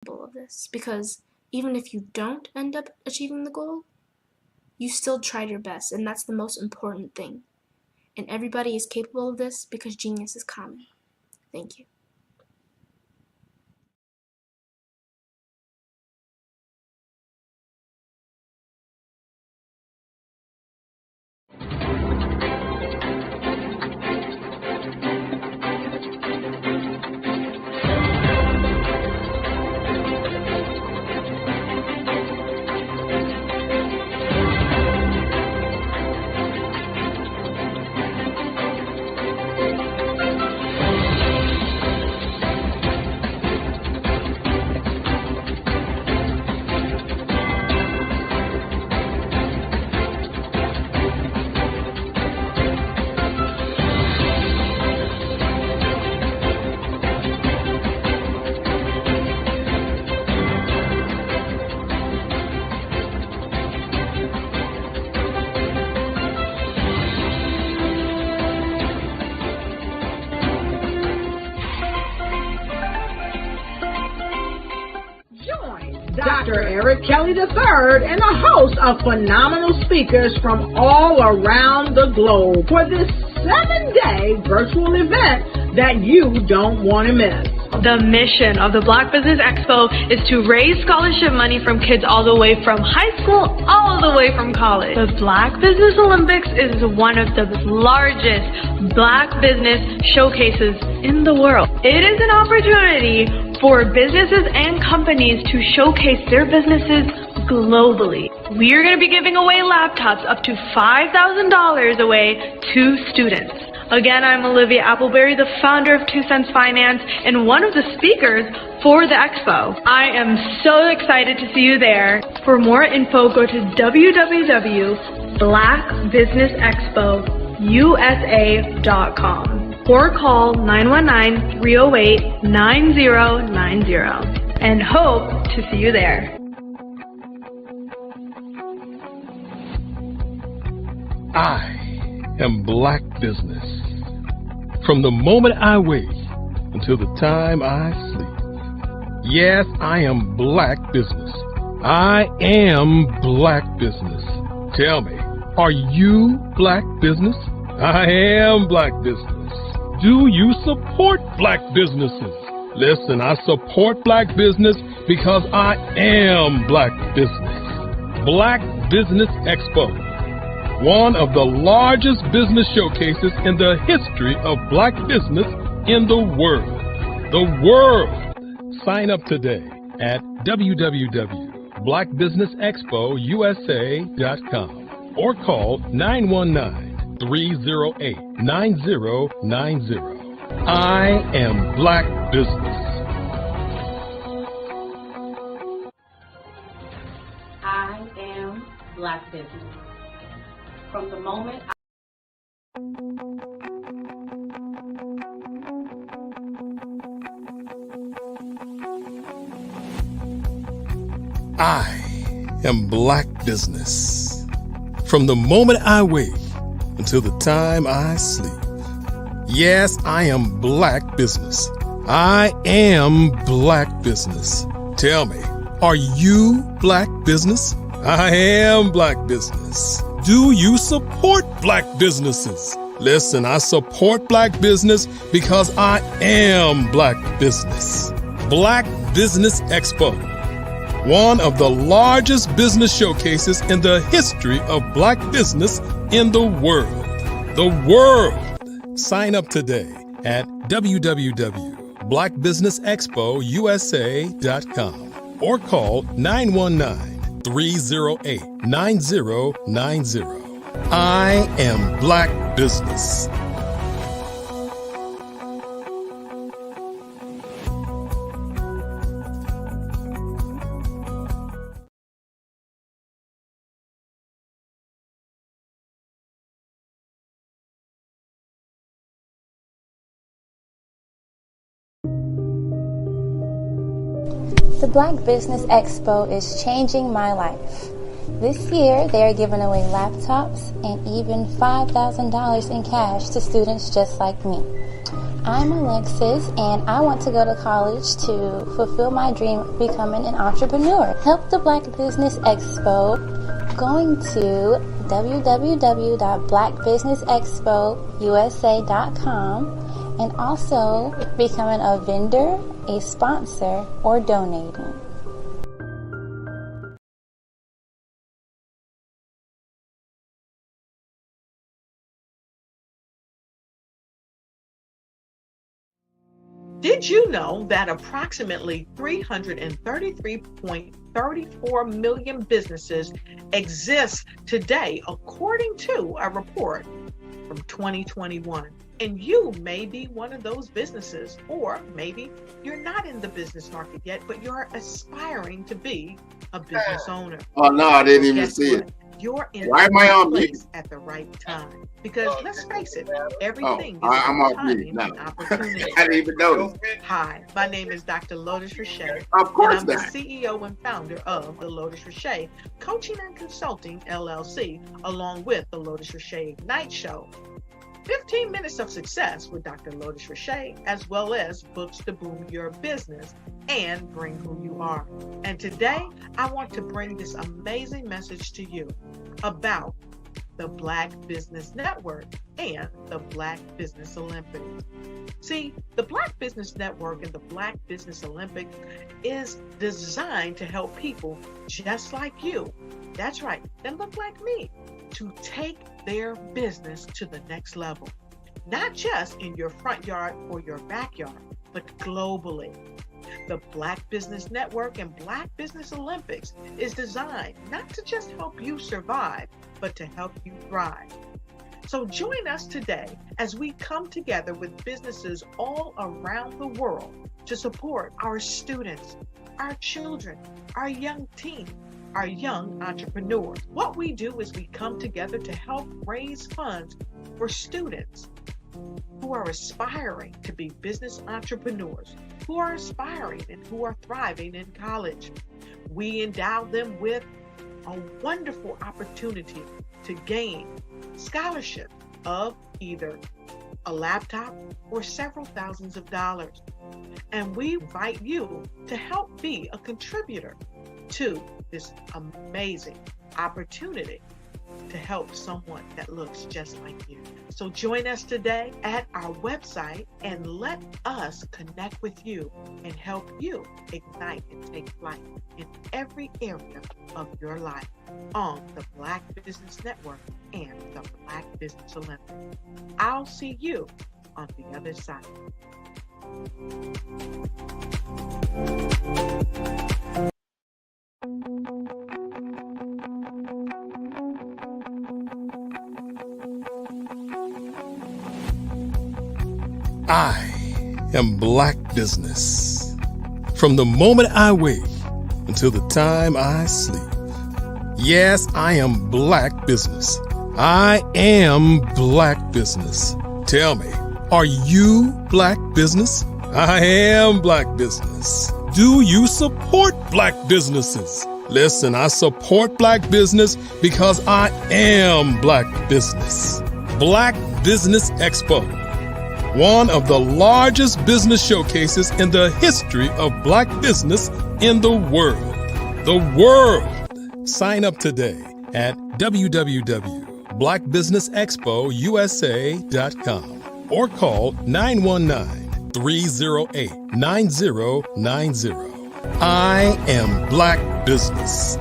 of this, because even if you don't end up achieving the goal, you still tried your best, and that's the most important thing. And everybody is capable of this because genius is common. Thank you. Dr. Eric Kelly III and a host of phenomenal speakers from all around the globe for this 7-day virtual event that you don't want to miss. The mission of the Black Business Expo is to raise scholarship money from kids all the way from high school all the way from college. The Black Business Olympics is one of the largest Black business showcases in the world. It is an opportunity for businesses and companies to showcase their businesses globally. We are going to be giving away laptops up to $5,000 away to students. Again, I'm Olivia Appleberry, the founder of 2 Cents Finance and one of the speakers for the expo. I am so excited to see you there. For more info, go to www.blackbusinessexpousa.com or call 919-308-9090 and hope to see you there. I am Black business. From the moment I wake until the time I sleep. Yes, I am Black business. I am Black business. Tell me, are you Black business? I am Black business. Do you support Black businesses? Listen, I support Black business because I am Black business. Black Business Expo, one of the largest business showcases in the history of Black business in the world. The world! Sign up today at www.blackbusinessexpousa.com or call 919-308-9090. I am Black business. I am Black business. From the moment I am Black business. From the moment I wake until the time I sleep. Yes, I am Black business. I am Black business. Tell me, are you Black business? I am Black business. Do you support Black businesses? Listen, I support Black business because I am Black business. Black Business Expo, one of the largest business showcases in the history of Black business in the world. The world! Sign up today at www.blackbusinessexpousa.com or call 919-308-9090. I am Black business. The Black Business Expo is changing my life. This year, they are giving away laptops and even $5,000 in cash to students just like me. I'm Alexis, and I want to go to college to fulfill my dream of becoming an entrepreneur. Help the Black Business Expo going to www.blackbusinessexpousa.com and also becoming a vendor, a sponsor, or donating. Did you know that approximately 333.34 million businesses exist today, according to a report from 2021? And you may be one of those businesses, or maybe you're not in the business market yet, but you're aspiring to be a business owner. Oh, no, I didn't even Guess see what? it. You're in Why am the I right on mute? place at the right time. Because let's face it, everything is I'm about off mute timing now. and opportunity. I didn't even notice. Hi, my name is Dr. Lotus Richey, Of course and I'm not. the CEO and founder of the Lotus Richey Coaching and Consulting LLC, along with the Lotus Richey Ignite Show. 15 minutes of success with Dr. Lotus Richey, as well as books to boom your business and bring who you are. And today, I want to bring this amazing message to you about the Black Business Network and the Black Business Olympics. See, the Black Business Network and the Black Business Olympics is designed to help people just like you, that's right, that look like me, to take their business to the next level. Not just in your front yard or your backyard, but globally. The Black Business Network and Black Business Olympics is designed not to just help you survive, but to help you thrive. So join us today as we come together with businesses all around the world to support our students, our children, our young teens, our young entrepreneurs. What we do is we come together to help raise funds for students who are aspiring to be business entrepreneurs, who are aspiring and who are thriving in college. We endow them with a wonderful opportunity to gain scholarship of either a laptop or several thousands of dollars. And we invite you to help be a contributor to this amazing opportunity to help someone that looks just like you. So join us today at our website and let us connect with you and help you ignite and take flight in every area of your life on the Black Business Network and the Black Business Olympics. I'll see you on the other side. I am Black business. From the moment I wake until the time I sleep. Yes, I am Black business. I am Black business. Tell me, are you Black business? I am Black business. Do you support Black businesses? Listen, I support Black business because I am Black business. Black Business Expo, one of the largest business showcases in the history of Black business in the world. The world! Sign up today at www.blackbusinessexpousa.com or call 919-308-9090. I am Black business.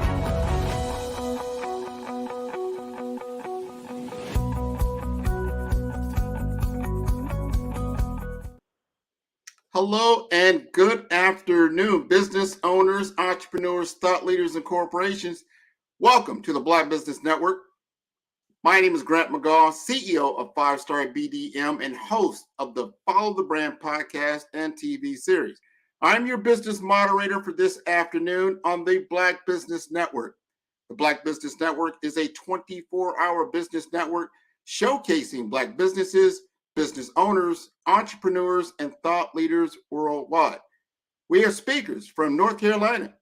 Hello and good afternoon, business owners, entrepreneurs, thought leaders, and corporations. Welcome to the Black Business Network. My name is Grant McGarrell, CEO of 5-Star BDM and host of the Follow the Brand podcast and TV series. I'm your business moderator for this afternoon on the Black Business Network. The Black Business Network is a 24-hour business network showcasing Black businesses, business owners, entrepreneurs, and thought leaders worldwide. We have speakers from North Carolina,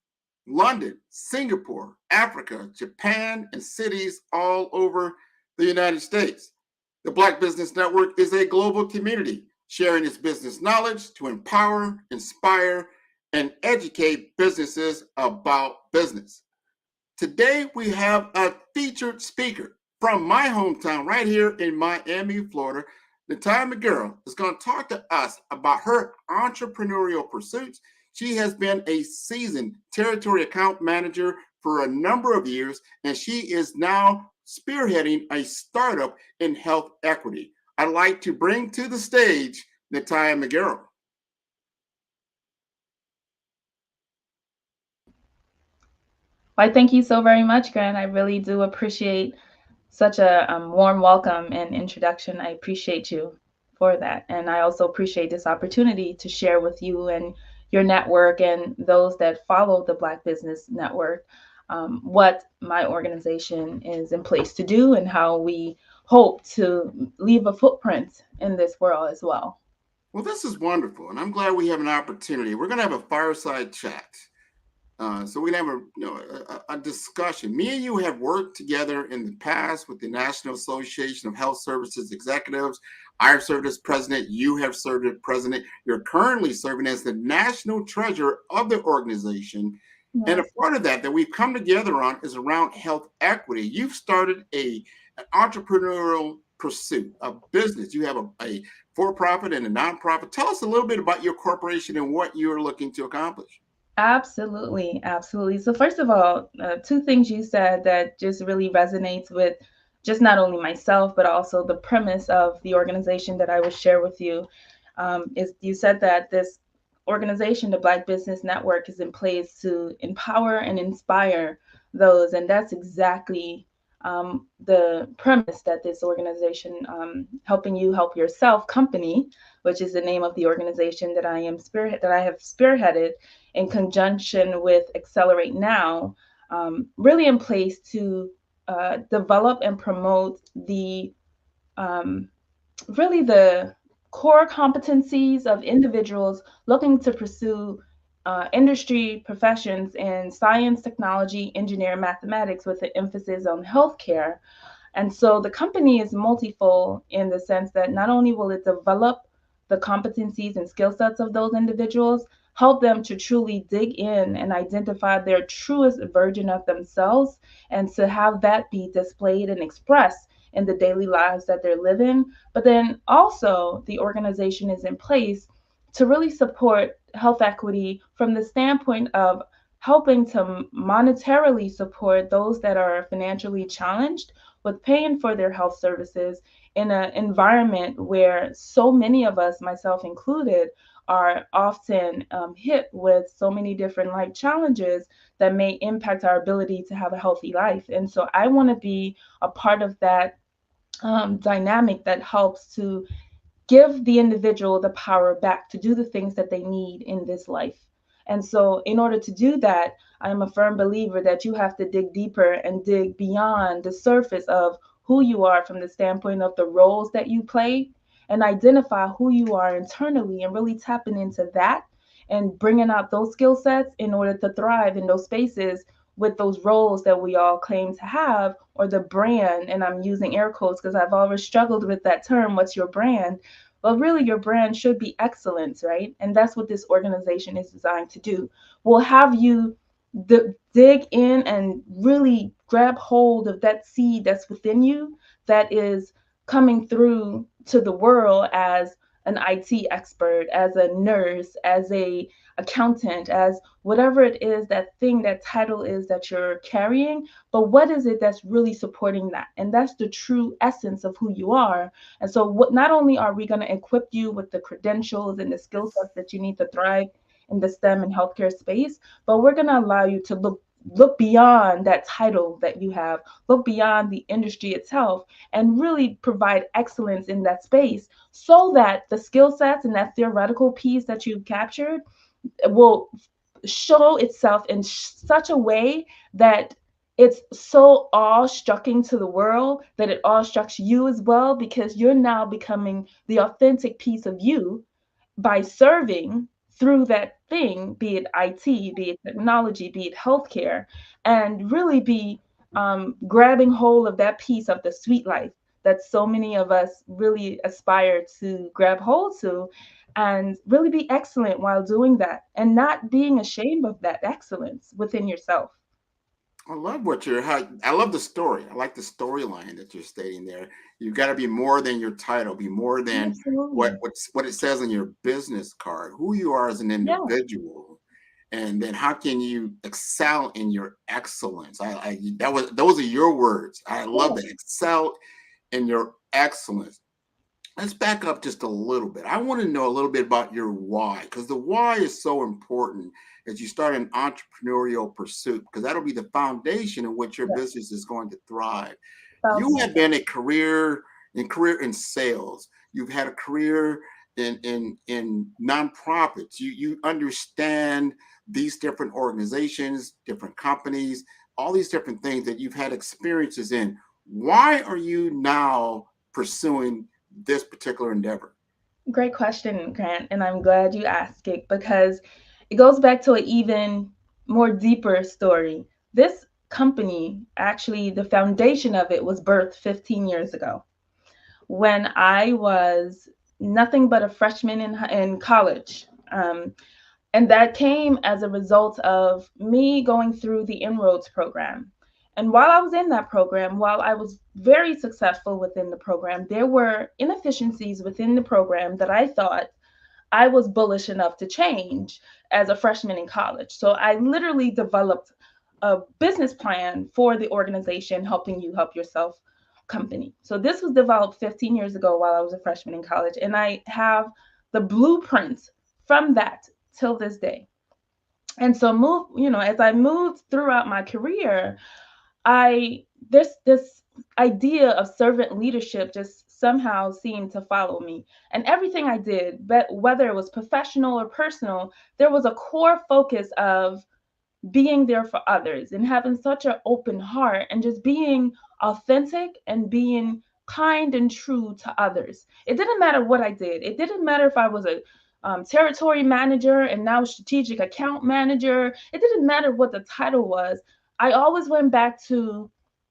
London, Singapore, Africa, Japan, and cities all over the United States. The Black Business Network is a global community sharing his business knowledge to empower, inspire, and educate businesses about business. Today, we have a featured speaker from my hometown right here in Miami, Florida. Natoia McGarrell is going to talk to us about her entrepreneurial pursuits. She has been a seasoned territory account manager for a number of years, and she is now spearheading a startup in health equity. I'd like to bring to the stage Natoia McGarrell. Why, thank you so very much, Grant. I really do appreciate such a warm welcome and introduction. I appreciate you for that. And I also appreciate this opportunity to share with you and your network and those that follow the Black Business Network what my organization is in place to do and how we hope to leave a footprint in this world as well. Well, this is wonderful, and I'm glad we have an opportunity. We're going to have a fireside chat. So we're gonna have a discussion. Me and you have worked together in the past with the National Association of Health Services Executives. I've served as president. You have served as president. You're currently serving as the national treasurer of the organization. Yes. And a part of that we've come together on is around health equity. You've started an entrepreneurial pursuit, a business. You have a for-profit and a nonprofit. Tell us a little bit about your corporation and what you're looking to accomplish. Absolutely, absolutely. So first of all, two things you said that just really resonates with just not only myself, but also the premise of the organization that I will share with you. Is you said that this organization, the Black Business Network, is in place to empower and inspire those. And that's exactly the premise that this organization, Helping You Help Yourself Company, which is the name of the organization that I have spearheaded in conjunction with Accelerate Now, really in place to develop and promote the really the core competencies of individuals looking to pursue industry professions in science, technology, engineering, mathematics, with an emphasis on healthcare. And so the company is multifold in the sense that not only will it develop the competencies and skill sets of those individuals, help them to truly dig in and identify their truest version of themselves, and to have that be displayed and expressed in the daily lives that they're living. But then also the organization is in place to really support health equity from the standpoint of helping to monetarily support those that are financially challenged with paying for their health services in an environment where so many of us, myself included, are often hit with so many different life challenges that may impact our ability to have a healthy life. And so I want to be a part of that dynamic that helps to give the individual the power back to do the things that they need in this life. And so in order to do that, I am a firm believer that you have to dig deeper and dig beyond the surface of who you are from the standpoint of the roles that you play, and identify who you are internally and really tapping into that and bringing out those skill sets in order to thrive in those spaces with those roles that we all claim to have, or the brand. And I'm using air quotes because I've always struggled with that term, what's your brand? Well, really, your brand should be excellence, right? And that's what this organization is designed to do. We'll have you dig in and really grab hold of that seed that's within you, that is coming through to the world as an IT expert, as a nurse, as a accountant, as whatever it is, that thing, that title is that you're carrying. But what is it that's really supporting that? And that's the true essence of who you are. And so not only are we going to equip you with the credentials and the skill sets that you need to thrive in the STEM and healthcare space, but we're going to allow you to look beyond that title that you have, look beyond the industry itself, and really provide excellence in that space, so that the skill sets and that theoretical piece that you've captured will show itself in such a way that it's so awe-striking to the world that it awe-strikes you as well, because you're now becoming the authentic piece of you by serving through that thing, be it IT, be it technology, be it healthcare, and really be grabbing hold of that piece of the sweet life that so many of us really aspire to grab hold to, and really be excellent while doing that, and not being ashamed of that excellence within yourself. I love I love the story. I like the storyline that you're stating there. You've got to be more than your title, be more than Absolutely. what it says on your business card, who you are as an Yeah. individual, and then how can you excel in your excellence. Those are your words. I love Yeah. that. Excel in your excellence. Let's back up just a little bit. I want to know a little bit about your why, because the why is so important as you start an entrepreneurial pursuit, because that'll be the foundation in which your Yeah. business is going to thrive. You have 1,000%. been a career in sales. You've had a career in nonprofits. You understand these different organizations, different companies, all these different things that you've had experiences in. Why are you now pursuing this particular endeavor? Great question, Grant, and I'm glad you asked it because it goes back to an even more deeper story. This company, actually, the foundation of it was birthed 15 years ago when I was nothing but a freshman in college. And that came as a result of me going through the Inroads program. And while I was in that program, while I was very successful within the program, there were inefficiencies within the program that I thought I was bullish enough to change as a freshman in college. So I literally developed a business plan for the organization Helping You Help Yourself company. So this was developed 15 years ago while I was a freshman in college. And I have the blueprint from that till this day. And so as I moved throughout my career, I this idea of servant leadership just somehow seemed to follow me. And everything I did, but whether it was professional or personal, there was a core focus of being there for others and having such an open heart and just being authentic and being kind and true to others. It didn't matter what I did. It didn't matter if I was a territory manager and now strategic account manager. It didn't matter what the title was. I always went back to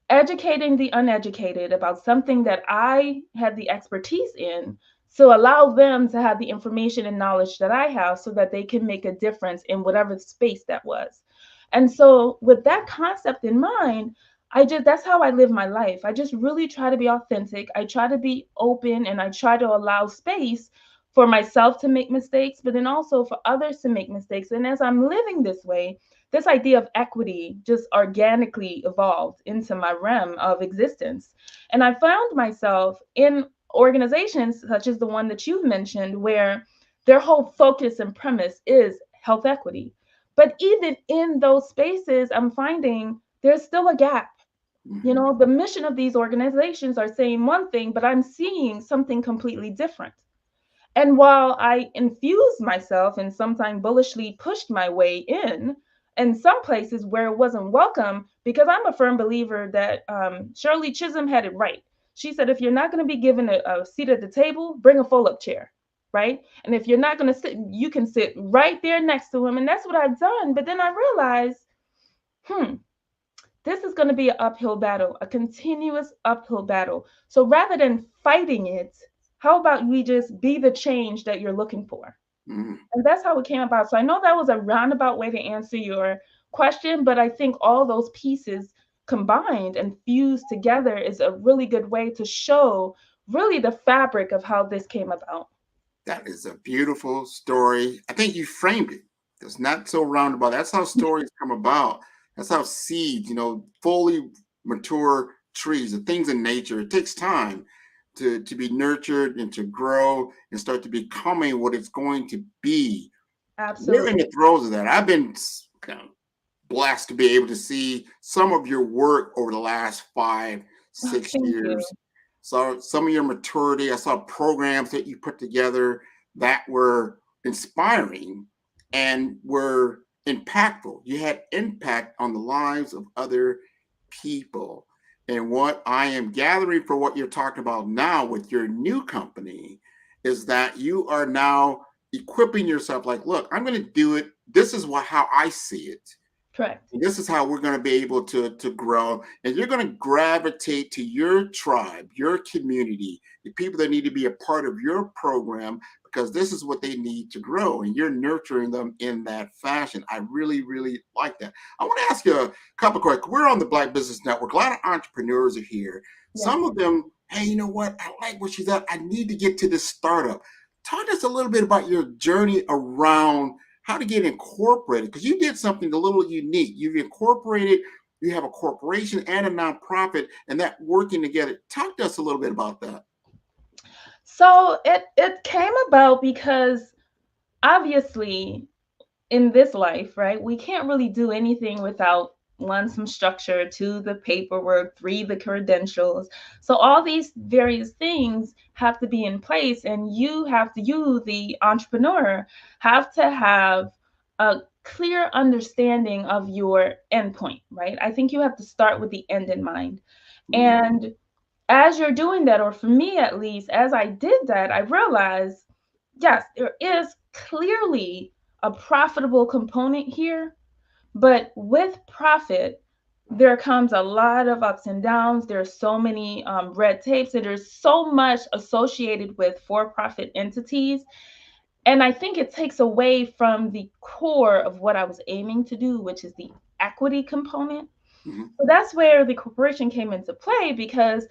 educating the uneducated about something that I had the expertise in. So allow them to have the information and knowledge that I have so that they can make a difference in whatever space that was. And so with that concept in mind, that's how I live my life. I just really try to be authentic. I try to be open and I try to allow space for myself to make mistakes, but then also for others to make mistakes. And as I'm living this way, this idea of equity just organically evolved into my realm of existence. And I found myself in organizations such as the one that you've mentioned, where their whole focus and premise is health equity. But even in those spaces, I'm finding there's still a gap. The mission of these organizations are saying one thing, but I'm seeing something completely different. And while I infused myself and sometimes bullishly pushed my way in some places where it wasn't welcome, because I'm a firm believer that Shirley Chisholm had it right. She said, if you're not going to be given a seat at the table, bring a fold-up chair, right? And if you're not going to sit, you can sit right there next to him. And that's what I've done. But then I realized, this is going to be an uphill battle, a continuous uphill battle. So rather than fighting it, how about we just be the change that you're looking for? And that's how it came about. So I know that was a roundabout way to answer your question, but I think all those pieces combined and fused together is a really good way to show really the fabric of how this came about. That is a beautiful story. I think you framed it. It's not so roundabout. That's how stories come about. That's how seeds, fully mature trees, the things in nature, it takes time to be nurtured and to grow and start to becoming what it's going to be. We're in Absolutely. the throes of that. I've been kind of blessed to be able to see some of your work over the last 5, 6 Thank you. years. So some of your maturity, I saw programs that you put together that were inspiring and were impactful. You had impact on the lives of other people. And what I am gathering for what you're talking about now with your new company is that you are now equipping yourself like, look, I'm going to do it. This is how I see it. Correct. And this is how we're going to be able to grow. And you're going to gravitate to your tribe, your community, the people that need to be a part of your program, because this is what they need to grow. And you're nurturing them in that fashion. I really, really like that. I want to ask you a couple of questions. We're on the Black Business Network. A lot of entrepreneurs are here. Yes. Some of them, hey, you know what? I like what she's at. I need to get to this startup. Talk to us a little bit about your journey around how to get incorporated, because you did something a little unique. You've incorporated, you have a corporation and a nonprofit, and that working together. Talk to us a little bit about that. So it came about because obviously in this life, right, we can't really do anything without one, some structure, two, the paperwork, three, the credentials. So all these various things have to be in place, and you, the entrepreneur, have to have a clear understanding of your endpoint, right? I think you have to start with the end in mind. And as you're doing that, or for me at least, as I did that, I realized, yes, there is clearly a profitable component here, but with profit, there comes a lot of ups and downs. There's so many red tapes, and there's so much associated with for-profit entities. And I think it takes away from the core of what I was aiming to do, which is the equity component. So that's where the corporation came into play, because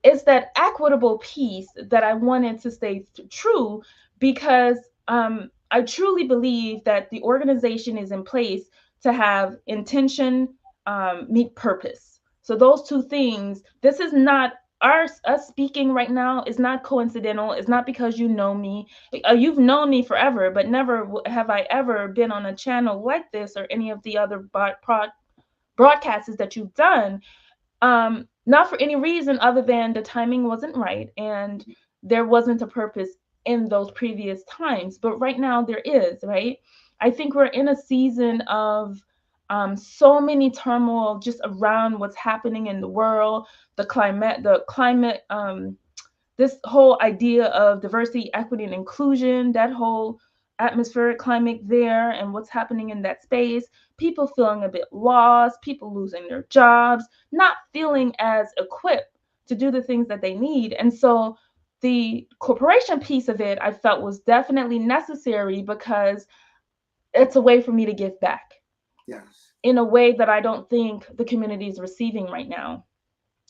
it's that equitable piece that I wanted to stay true, because I truly believe that the organization is in place to have intention meet purpose. So those two things, this is not us speaking right now is not coincidental. It's not because you know me. You've known me forever, but never have I ever been on a channel like this or any of the other broadcasts that you've done. Not for any reason other than the timing wasn't right and there wasn't a purpose in those previous times. But right now there is, right? I think we're in a season of so many turmoil just around what's happening in the world, the climate, this whole idea of diversity, equity, and inclusion, that whole atmospheric climate there and what's happening in that space, people feeling a bit lost, people losing their jobs, not feeling as equipped to do the things that they need. And so the corporation piece of it, I felt was definitely necessary because it's a way for me to give back. Yes. In a way that I don't think the community is receiving right now.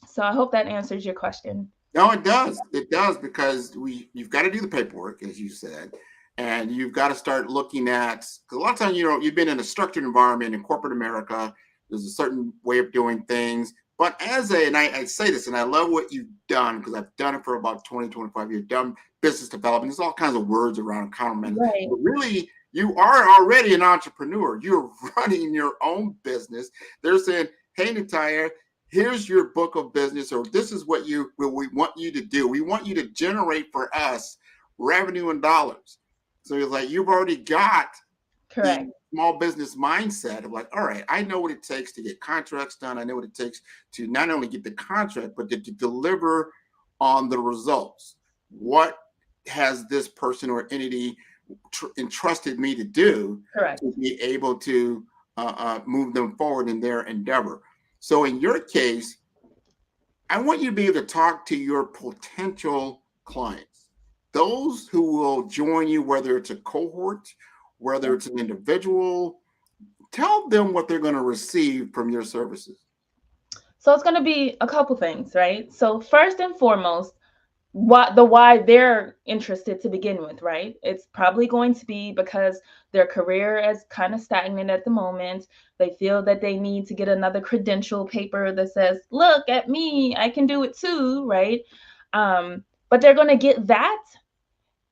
So I hope that answers your question. No, it does. It does, because you've got to do the paperwork, as you said, and you've got to start looking at, because a lot of times, you've been in a structured environment in corporate America. There's a certain way of doing things. But and I say this, and I love what you've done, because I've done it for about 20, 25 years, done business development. There's all kinds of words around account management. Right. But really, you are already an entrepreneur. You're running your own business. They're saying, hey, Natoia, here's your book of business, or this is what we want you to do. We want you to generate for us revenue in dollars. So it's like you've already got Correct. the small business mindset of like, all right, I know what it takes to get contracts done. I know what it takes to not only get the contract, but to deliver on the results. What has this person or entity entrusted me to do Correct. to be able to move them forward in their endeavor? So in your case, I want you to be able to talk to your potential clients, those who will join you, whether it's a cohort, whether it's an individual. Tell them what they're going to receive from your services. So it's going to be a couple things, right? So first and foremost, why they're interested to begin with, right? It's probably going to be because their career is kind of stagnant at the moment. They feel that they need to get another credential paper that says, look at me, I can do it too, right? But they're going to get that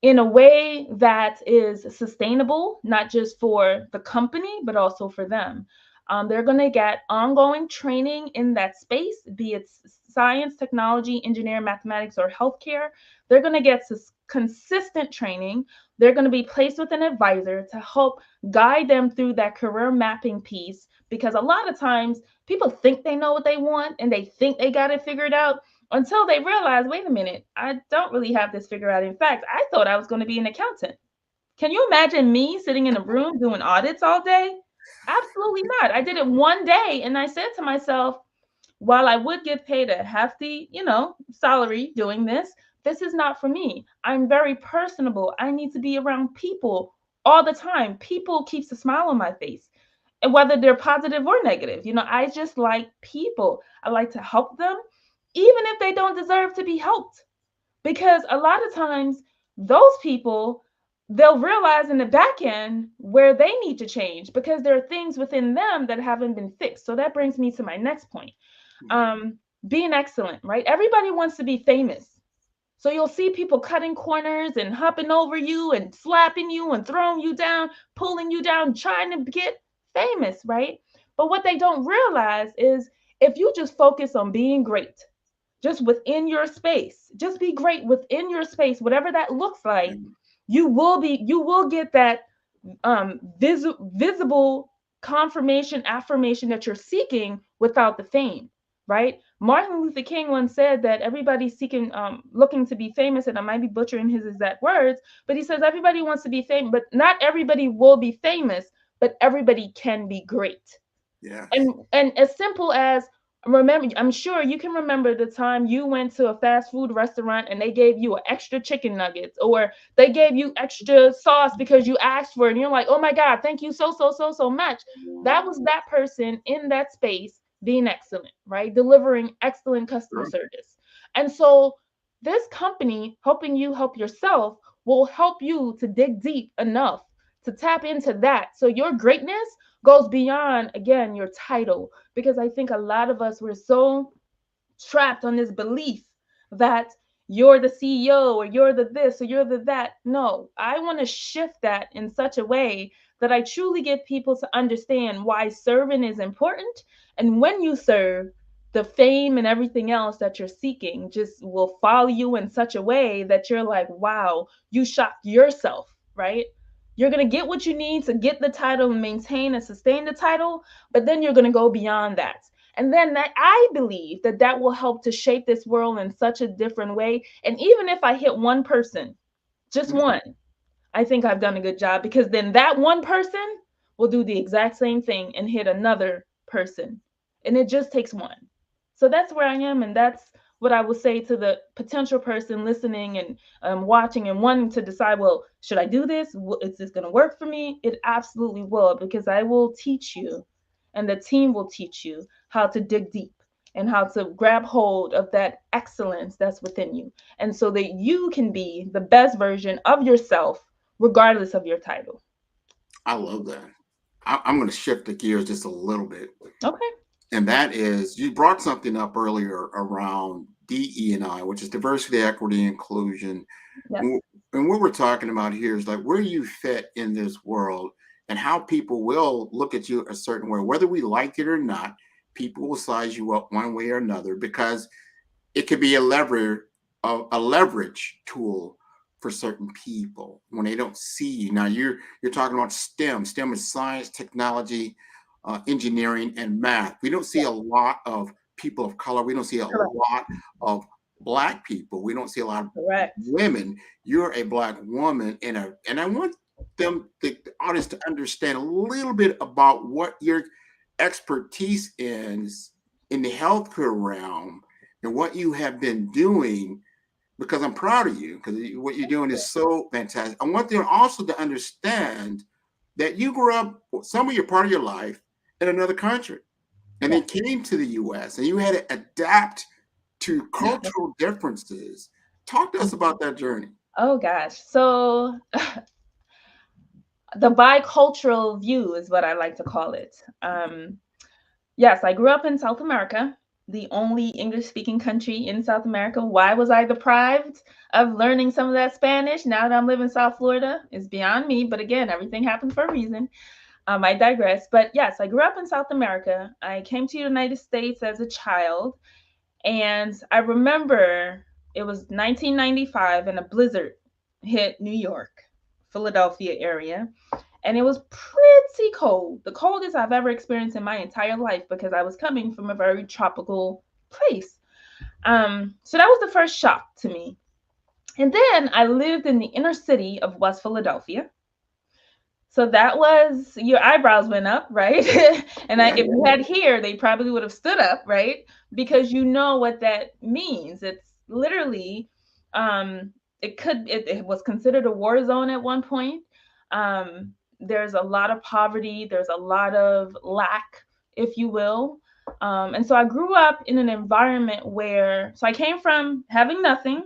in a way that is sustainable, not just for the company, but also for them. They're going to get ongoing training in that space, be it science, technology, engineering, mathematics, or healthcare. They're going to get consistent training. They're going to be placed with an advisor to help guide them through that career mapping piece, because a lot of times people think they know what they want and they think they got it figured out until they realize, wait a minute, I don't really have this figured out. In fact, I thought I was going to be an accountant. Can you imagine me sitting in a room doing audits all day? Absolutely not. I did it one day and I said to myself, while I would get paid a hefty, salary doing this, this is not for me. I'm very personable. I need to be around people all the time. People keeps a smile on my face. And whether they're positive or negative, I just like people. I like to help them, even if they don't deserve to be helped. Because a lot of times those people, they'll realize in the back end where they need to change because there are things within them that haven't been fixed. So that brings me to my next point. Being excellent, right? Everybody wants to be famous. So you'll see people cutting corners and hopping over you and slapping you and throwing you down, pulling you down, trying to get famous, right? But what they don't realize is if you just focus on being great, just within your space, just be great within your space, whatever that looks like, you will get that visible confirmation, affirmation that you're seeking without the fame, right? Martin Luther King once said that everybody's seeking, looking to be famous, and I might be butchering his exact words, but he says everybody wants to be famous, but not everybody will be famous, but everybody can be great. Yes. And as simple as, remember, I'm sure you can remember the time you went to a fast food restaurant and they gave you an extra chicken nuggets, or they gave you extra sauce because you asked for it and you're like, oh my God, thank you so much. That was that person in that space being excellent, right? Delivering excellent customer service. And so this company helping you help yourself will help you to dig deep enough to tap into that. So your greatness goes beyond, again, your title, because I think a lot of us, we're so trapped on this belief that you're the CEO or you're the this or you're the that. No, I want to shift that in such a way that I truly get people to understand why serving is important. And when you serve, the fame and everything else that you're seeking just will follow you in such a way that you're like, wow, you shocked yourself, right? You're going to get what you need to get the title and maintain and sustain the title, but then you're going to go beyond that. And then that, I believe that that will help to shape this world in such a different way. And even if I hit one person, just one, I think I've done a good job, because then that one person will do the exact same thing and hit another person. And it just takes one. So that's where I am. And that's what I will say to the potential person listening and watching and wanting to decide, well, should I do this? Is this going to work for me? It absolutely will, because I will teach you and the team will teach you how to dig deep and how to grab hold of that excellence that's within you. And so that you can be the best version of yourself, regardless of your title. I love that. I'm going to shift the gears just a little bit. Okay. And that is, you brought something up earlier around DE&I, which is diversity, equity, inclusion. Yes. And what we're talking about here is like where you fit in this world and how people will look at you a certain way, whether we like it or not. People will size you up one way or another because it could be a leverage tool for certain people when they don't see you. Now you're talking about STEM. STEM is science, technology, engineering, and math. We don't see a lot of people of color. We don't see a lot of Black people. We don't see a lot of women. You're a Black woman, and I want the audience to understand a little bit about what your expertise is in the healthcare realm and what you have been doing, because I'm proud of you, because what you're doing is so fantastic. I want them also to understand that you grew up, some of your part of your life, in another country, and then came to the U.S. and you had to adapt to cultural differences. Talk to us about that journey. Oh gosh. So the bicultural view is what I like to call it. Yes, I grew up in South America, the only English-speaking country in South America. Why was I deprived of learning some of that Spanish now that I'm living in South Florida is beyond me. But again, everything happens for a reason. I digress. But yes, I grew up in South America. I came to the United States as a child. And I remember it was 1995 and a blizzard hit New York, Philadelphia area. And it was pretty cold, the coldest I've ever experienced in my entire life, because I was coming from a very tropical place. So that was the first shock to me. And then I lived in the inner city of West Philadelphia. So that was, your eyebrows went up, right? And Yeah. if you had hair, they probably would have stood up, right? Because you know what that means. It's literally, it was considered a war zone at one point. There's a lot of poverty, there's a lot of lack, if you will. And so I grew up in an environment where, so I came from having nothing,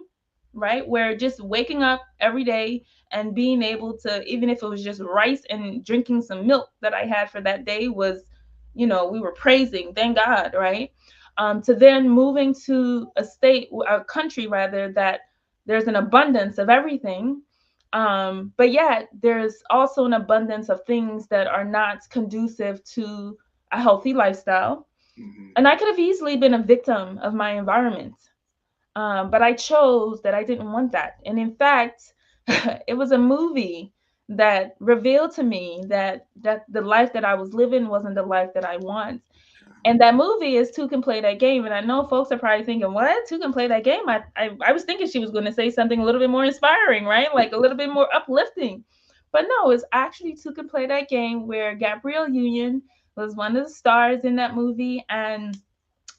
right? Where just waking up every day and being able to, even if it was just rice and drinking some milk that I had for that day, was, we were praising, thank God, right? To then moving to a country rather, that there's an abundance of everything. But yet there's also an abundance of things that are not conducive to a healthy lifestyle. Mhm. And I could have easily been a victim of my environment. But I chose that I didn't want that. And in fact, it was a movie that revealed to me that the life that I was living wasn't the life that I want. And that movie is Two Can Play That Game. And I know folks are probably thinking, what? Two Can Play That Game? I was thinking she was going to say something a little bit more inspiring, right? Like a little bit more uplifting. But no, it's actually Two Can Play That Game, where Gabrielle Union was one of the stars in that movie. And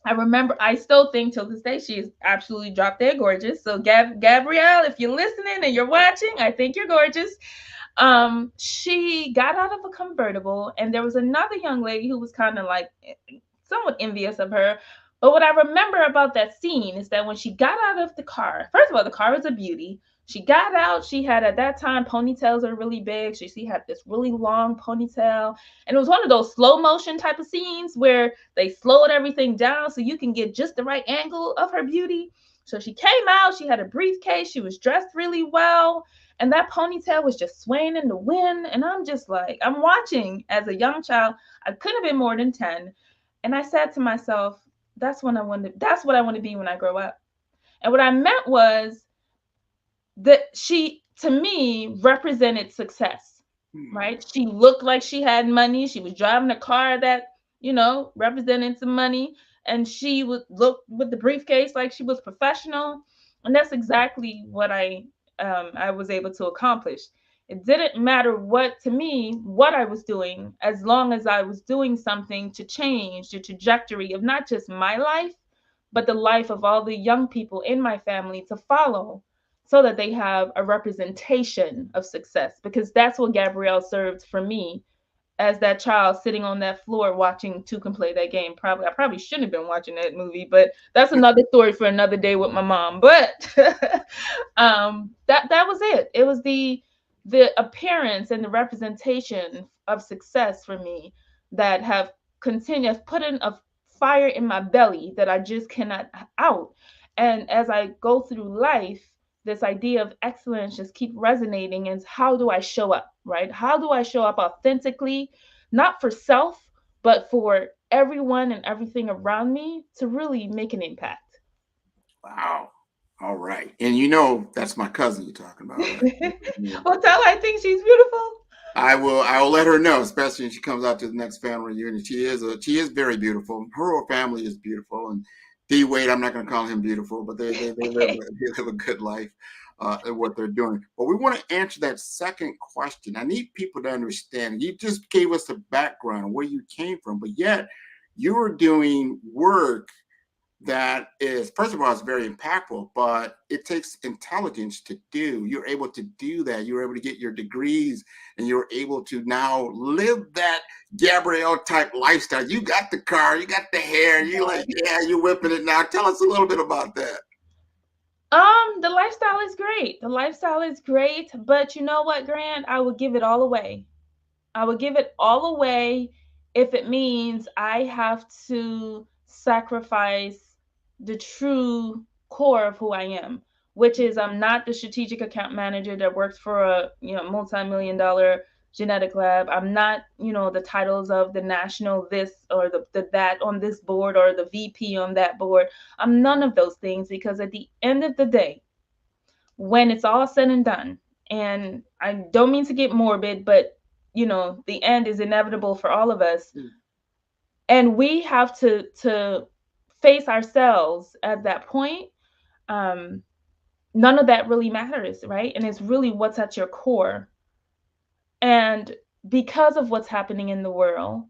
I remember, I still think till this day, she is absolutely drop dead gorgeous. So Gabrielle, if you're listening and you're watching, I think you're gorgeous. She got out of a convertible, and there was another young lady who was kind of like somewhat envious of her. But what I remember about that scene is that when she got out of the car, first of all, the car was a beauty. She got out, she had, at that time, ponytails are really big. She had this really long ponytail. And it was one of those slow motion type of scenes where they slowed everything down so you can get just the right angle of her beauty. So she came out, she had a briefcase, she was dressed really well, and that ponytail was just swaying in the wind. And I'm just like, I'm watching as a young child. I couldn't have been more than 10. And I said to myself, that's what I want to be when I grow up. And what I meant was that she, to me, represented success, right? She looked like she had money. She was driving a car that, represented some money. And she would look with the briefcase like she was professional. And that's exactly what I was able to accomplish. It didn't matter to me, what I was doing, as long as I was doing something to change the trajectory of not just my life, but the life of all the young people in my family to follow, so that they have a representation of success. Because that's what Gabrielle served for me as that child sitting on that floor watching Two Can Play That Game. I probably shouldn't have been watching that movie, but that's another story for another day with my mom. But that was it. It was the appearance and the representation of success for me that have continued, put in a fire in my belly that I just cannot out. And as I go through life, this idea of excellence just keep resonating. And how do I show up, right? How do I show up authentically, not for self, but for everyone and everything around me, to really make an impact? Wow. All right. And that's my cousin you're talking about, right? Yeah. Well, tell her I think she's beautiful. I will let her know, especially when she comes out to the next family reunion. She is very beautiful. Her whole family is beautiful. And D Wade, I'm not going to call him beautiful, but they live a good life in what they're doing. But we want to answer that second question. I need people to understand. You just gave us a background of where you came from, but yet you were doing work that is, first of all, it's very impactful, but it takes intelligence to do. You're able to do that. You're able to get your degrees, and you're able to now live that Gabrielle type lifestyle. You got the car, you got the hair, you like, yeah, you're whipping it now. Tell us a little bit about that. The lifestyle is great. The lifestyle is great, but you know what, Grant? I would give it all away. I would give it all away if it means I have to sacrifice the true core of who I am, which is I'm not the strategic account manager that works for a multi-million-dollar genetic lab. I'm not the titles of the national this or the that on this board, or the VP on that board. I'm none of those things, because at the end of the day, when it's all said and done, and I don't mean to get morbid, but the end is inevitable for all of us. And we have to face ourselves at that point. None of that really matters, right? And it's really what's at your core. And because of what's happening in the world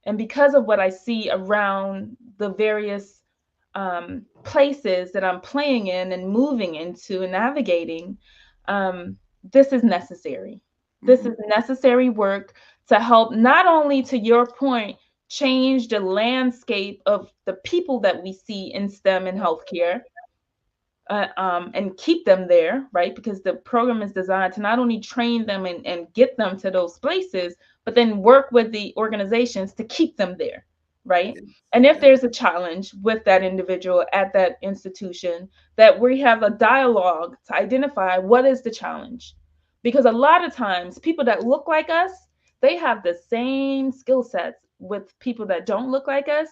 and because of what I see around the various places that I'm playing in and moving into and navigating, this is necessary. This is necessary work to help, not only, to your point, change the landscape of the people that we see in STEM and healthcare, and keep them there, right? Because the program is designed to not only train them and get them to those places, but then work with the organizations to keep them there, right? And if there's a challenge with that individual at that institution, that we have a dialogue to identify what is the challenge. Because a lot of times people that look like us, they have the same skill sets with people that don't look like us.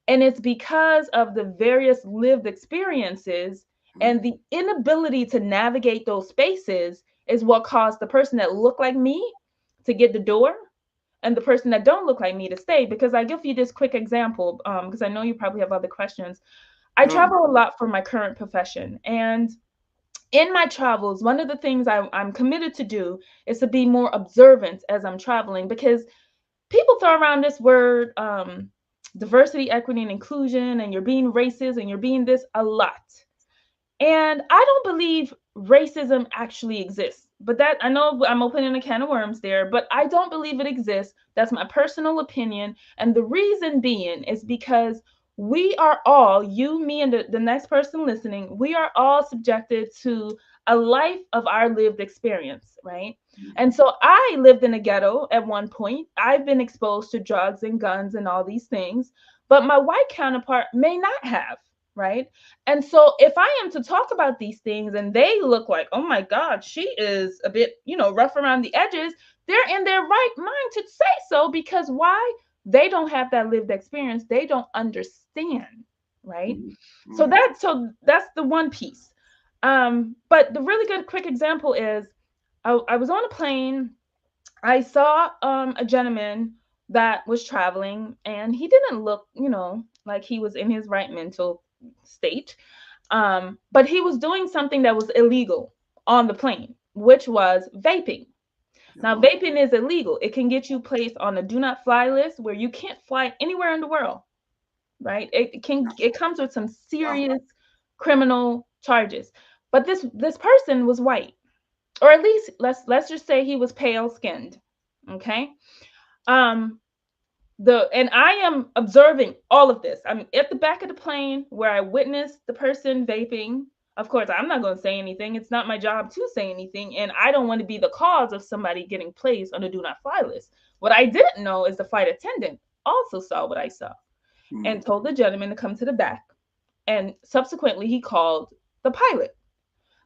And it's because of the various lived experiences and the inability to navigate those spaces is what caused the person that looked like me to get the door and the person that don't look like me to stay. Because I give you this quick example, because I know you probably have other questions. I travel a lot for my current profession. And in my travels, one of the things I'm committed to do is to be more observant as I'm traveling, because people throw around this word diversity, equity, and inclusion, and you're being racist and you're being this a lot. And I don't believe racism actually exists. But that, I know I'm opening a can of worms there, but I don't believe it exists. That's my personal opinion. And the reason being is because we are all, you, me, and the next person listening, we are all subjected to a life of our lived experience, right? And so I lived in a ghetto at one point. I've been exposed to drugs and guns and all these things, but my white counterpart may not have, right? And so if I am to talk about these things and they look like, oh my God, she is a bit, rough around the edges, they're in their right mind to say so, because why? They don't have that lived experience. They don't understand, right? So that's the one piece. But the really good quick example is I was on a plane. I saw a gentleman that was traveling, and he didn't look, like he was in his right mental state. But he was doing something that was illegal on the plane, which was vaping. Now, vaping is illegal. It can get you placed on a do not fly list where you can't fly anywhere in the world, right? It comes with some serious criminal charges. But this person was white, or at least let's just say he was pale skinned. Okay. And I am observing all of this. I'm at the back of the plane where I witnessed the person vaping. Of course, I'm not going to say anything. It's not my job to say anything. And I don't want to be the cause of somebody getting placed on a do not fly list. What I didn't know is the flight attendant also saw what I saw and told the gentleman to come to the back. And subsequently, he called the pilot.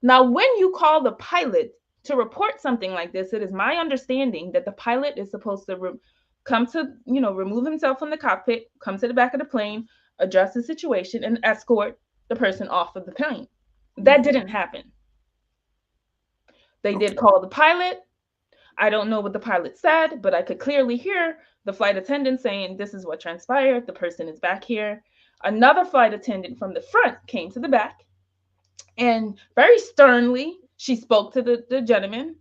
Now, when you call the pilot to report something like this, it is my understanding that the pilot is supposed to come to, remove himself from the cockpit, come to the back of the plane, address the situation, and escort the person off of the plane. That didn't happen. They did call the pilot. I don't know what the pilot said, but I could clearly hear the flight attendant saying, this is what transpired. The person is back here. Another flight attendant from the front came to the back, and very sternly, she spoke to the gentleman.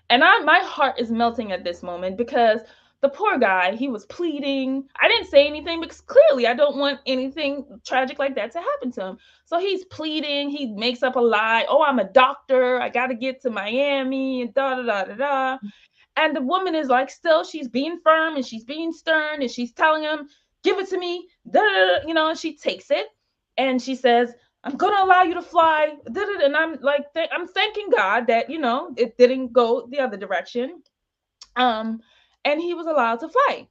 And my heart is melting at this moment, because the poor guy, he was pleading. I didn't say anything because clearly I don't want anything tragic like that to happen to him. So he's pleading. He makes up a lie. Oh, I'm a doctor. I got to get to Miami and da da da da da. And the woman is like, still, she's being firm and she's being stern and she's telling him, give it to me, da da da, and she takes it and she says, I'm going to allow you to fly. And I'm like, I'm thanking God that, it didn't go the other direction. And he was allowed to fly.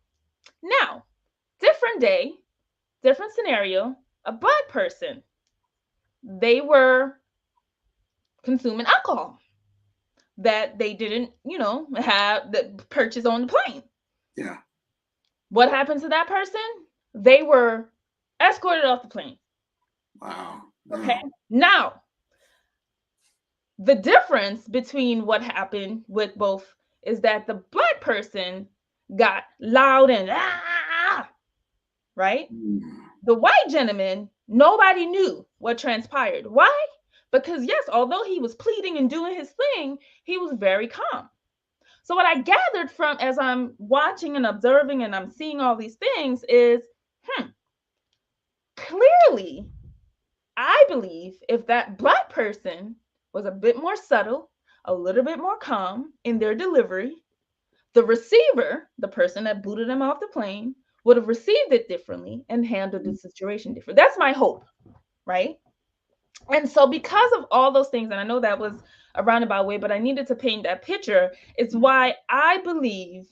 Now, different day, different scenario, a black person, they were consuming alcohol that they didn't, have the purchase on the plane. Yeah. What happened to that person? They were escorted off the plane. Wow. Okay. Now, the difference between what happened with both is that the black person got loud and right? The white gentleman, nobody knew what transpired. Why? Because yes, although he was pleading and doing his thing, he was very calm. So what I gathered from as I'm watching and observing and I'm seeing all these things is, clearly, I believe if that Black person was a bit more subtle, a little bit more calm in their delivery, the receiver, the person that booted them off the plane, would have received it differently and handled the situation differently. That's my hope, right? And so, because of all those things, and I know that was a roundabout way, but I needed to paint that picture, it's why I believe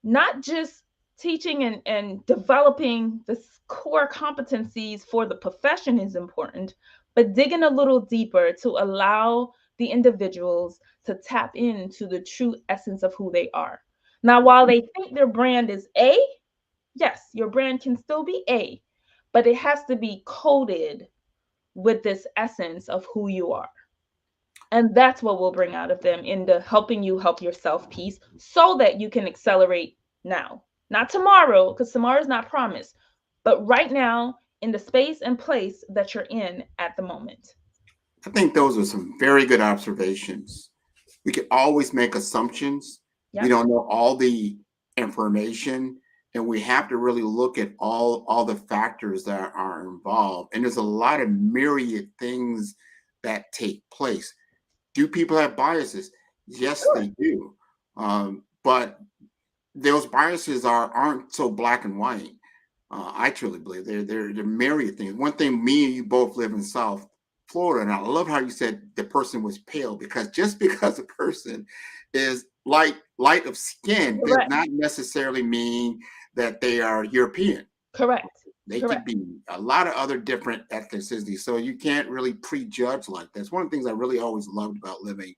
not just teaching and developing the core competencies for the profession is important, but digging a little deeper to allow the individuals to tap into the true essence of who they are. Now, while they think their brand is A, yes, your brand can still be A, but it has to be coded with this essence of who you are. And that's what we'll bring out of them in the helping you help yourself piece so that you can accelerate now, not tomorrow, because tomorrow is not promised, but right now in the space and place that you're in at the moment. I think those are some very good observations. We can always make assumptions. We don't know all the information, and we have to really look at all the factors that are involved. And there's a lot of myriad things that take place. Do people have biases? Yes, Sure. they do. But those biases aren't so black and white. I truly believe they're myriad things. One thing, me and you both live in South Florida, and I love how you said the person was pale, because just because a person is light of skin does Correct. not necessarily mean that they are European. Correct. They Correct. could be a lot of other different ethnicities. So you can't really prejudge like that. It's one of the things I really always loved about living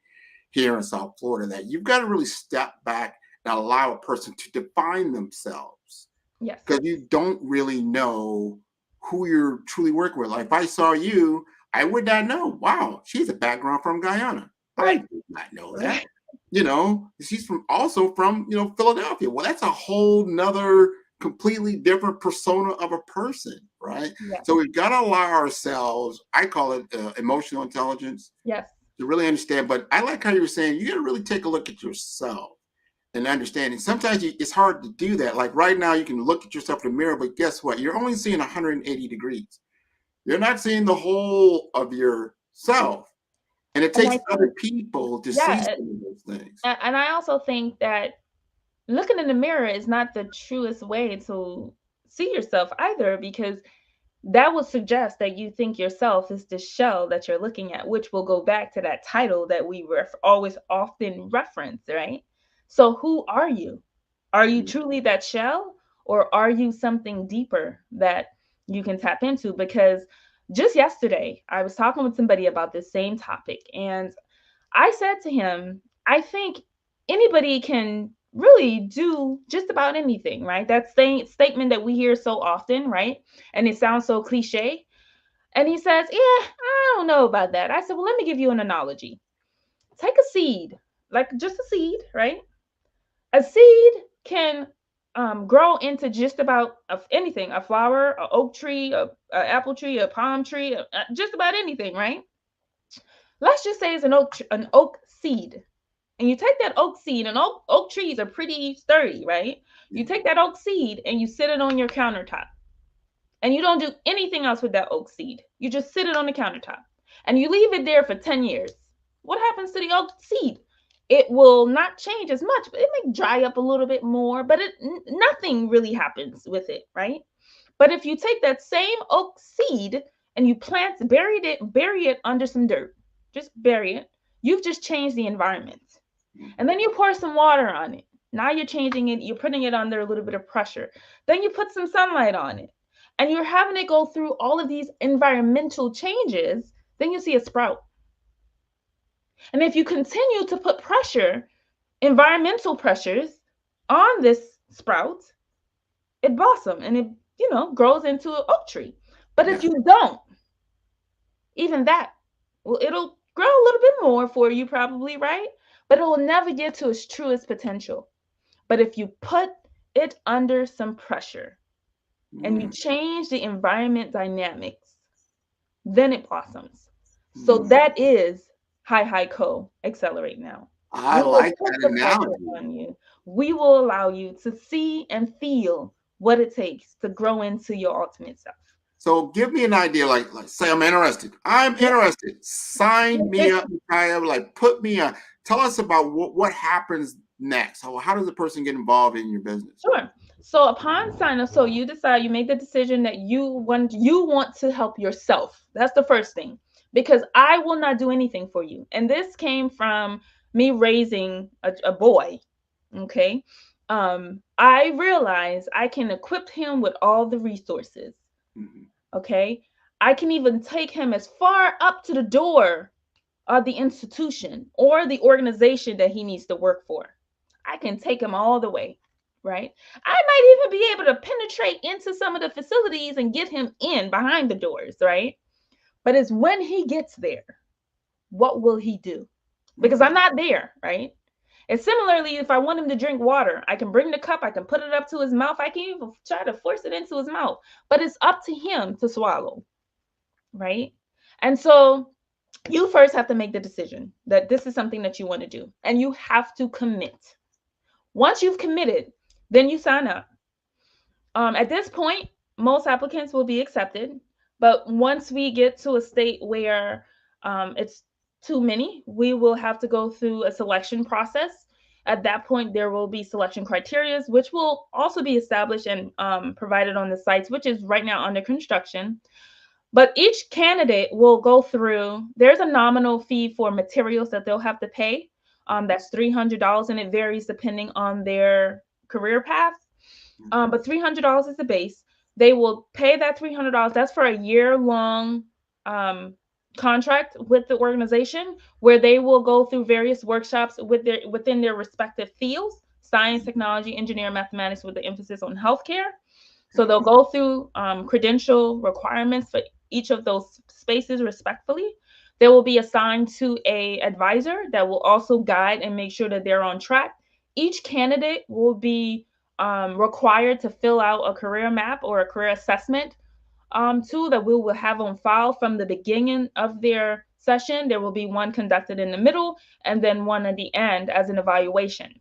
here in South Florida, that you've got to really step back and allow a person to define themselves. Yes. Because you don't really know who you're truly working with. Like if I saw you, I would not know, wow, she's a background from Guyana. Right. I did not know that. You know, she's also from Philadelphia. Well, that's a whole nother completely different persona of a person, right? Yes. So we've got to allow ourselves, I call it emotional intelligence, Yes. to really understand. But I like how you were saying, you got to really take a look at yourself and understanding. Sometimes it's hard to do that. Like right now, you can look at yourself in the mirror, but guess what? You're only seeing 180 degrees. You're not seeing the whole of yourself. And it takes other people to see some of those things. And I also think that looking in the mirror is not the truest way to see yourself either, because that would suggest that you think yourself is the shell that you're looking at, which will go back to that title that we always often reference, right? So who are you? Are you truly that shell, or are you something deeper that you can tap into? Because just yesterday, I was talking with somebody about this same topic, and I said to him, I think anybody can really do just about anything, right? That statement that we hear so often, right? And it sounds so cliche. And he says, yeah, I don't know about that. I said, well, let me give you an analogy. Take a seed, like just a seed, right? A seed can grow into just about anything, a flower, an oak tree, a apple tree, a palm tree, just about anything, right? Let's just say it's an oak seed. And you take that oak seed, and oak trees are pretty sturdy, right? You take that oak seed and you sit it on your countertop. And you don't do anything else with that oak seed. You just sit it on the countertop. And you leave it there for 10 years. What happens to the oak seed? It will not change as much, but it may dry up a little bit more, but nothing really happens with it, right? But if you take that same oak seed and you bury it under some dirt, just bury it, you've just changed the environment. And then you pour some water on it. Now you're changing it, you're putting it under a little bit of pressure. Then you put some sunlight on it. And you're having it go through all of these environmental changes, then you see a sprout. And if you continue to put pressure, environmental pressures on this sprout, it blossoms and it, grows into an oak tree. But if you don't, even that, well, it'll grow a little bit more for you probably, right? But it will never get to its truest potential. But if you put it under some pressure and you change the environment dynamics, then it blossoms. So that is Hi Co Accelerate Now. I We will like put that the pressure analogy. on you. We will allow you to see and feel what it takes to grow into your ultimate self. So give me an idea, like say I'm interested. I'm interested. Sign me up, Natoia, like put me on. Tell us about what happens next. How does the person get involved in your business? Sure. So upon sign up, so you decide, you make the decision that you want to help yourself. That's the first thing. Because I will not do anything for you. And this came from me raising a boy. Okay. I realized I can equip him with all the resources. Mhm. Okay. I can even take him as far up to the door of the institution or the organization that he needs to work for. I can take him all the way, right? I might even be able to penetrate into some of the facilities and get him in behind the doors, right? But it's when he gets there, what will he do? Because I'm not there, right? And similarly, if I want him to drink water, I can bring the cup, I can put it up to his mouth, I can even try to force it into his mouth, but it's up to him to swallow, right? And so you first have to make the decision that this is something that you want to do, and you have to commit. Once you've committed, then you sign up. At this point, most applicants will be accepted, but once we get to a state where it's too many, we will have to go through a selection process. At that point, there will be selection criteria, which will also be established and provided on the sites, which is right now under construction. But each candidate will go through, there's a nominal fee for materials that they'll have to pay. That's $300, and it varies depending on their career path. But $300 is the base. They will pay that $300. That's for a year-long contract with the organization, where they will go through various workshops within their respective fields: science, technology, engineering, mathematics, with the emphasis on healthcare. So they'll go through credential requirements for each of those spaces respectfully. They will be assigned to a advisor that will also guide and make sure that they're on track. Each candidate will be required to fill out a career map or a career assessment tool that we will have on file from the beginning of their session. There will be one conducted in the middle and then one at the end as an evaluation.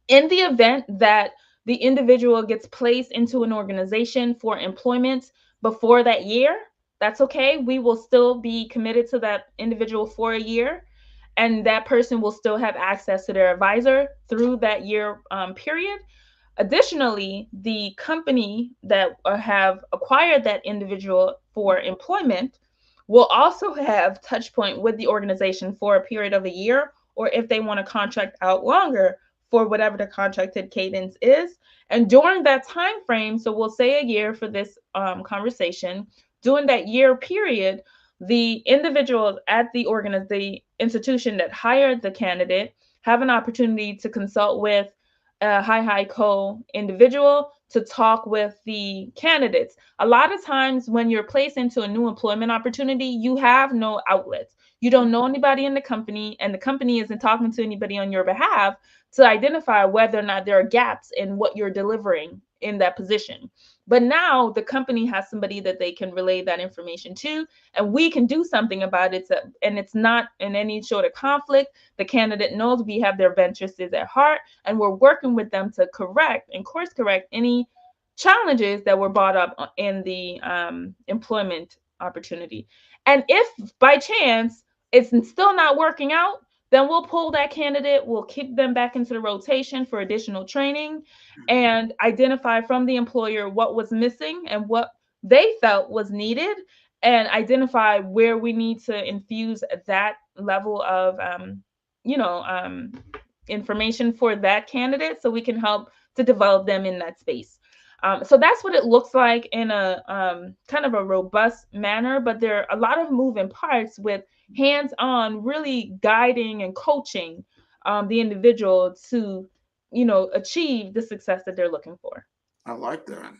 In the event that the individual gets placed into an organization for employment before that year, that's okay. We will still be committed to that individual for a year, and that person will still have access to their advisor through that year period. Additionally, the company that have acquired that individual for employment will also have touch point with the organization for a period of a year, or if they want to contract out longer, for whatever the contracted cadence is. And during that time frame, so we'll say a year for this conversation, during that year period, the individuals at the institution that hired the candidate have an opportunity to consult with a co individual to talk with the candidates. A lot of times when you're placed into a new employment opportunity, you have no outlets. You don't know anybody in the company, and the company isn't talking to anybody on your behalf to identify whether or not there are gaps in what you're delivering in that position. But now the company has somebody that they can relay that information to, and we can do something about it. And it's not in any sort of conflict. The candidate knows we have their interests at heart, and we're working with them to correct and course correct any challenges that were brought up in the employment opportunity. And if by chance it's still not working out, then we'll pull that candidate, we'll kick them back into the rotation for additional training, and identify from the employer what was missing and what they felt was needed, and identify where we need to infuse that level of information for that candidate, so we can help to develop them in that space. So that's what it looks like in a kind of a robust manner, but there are a lot of moving parts with hands-on really guiding and coaching the individual to, achieve the success that they're looking for. I like that.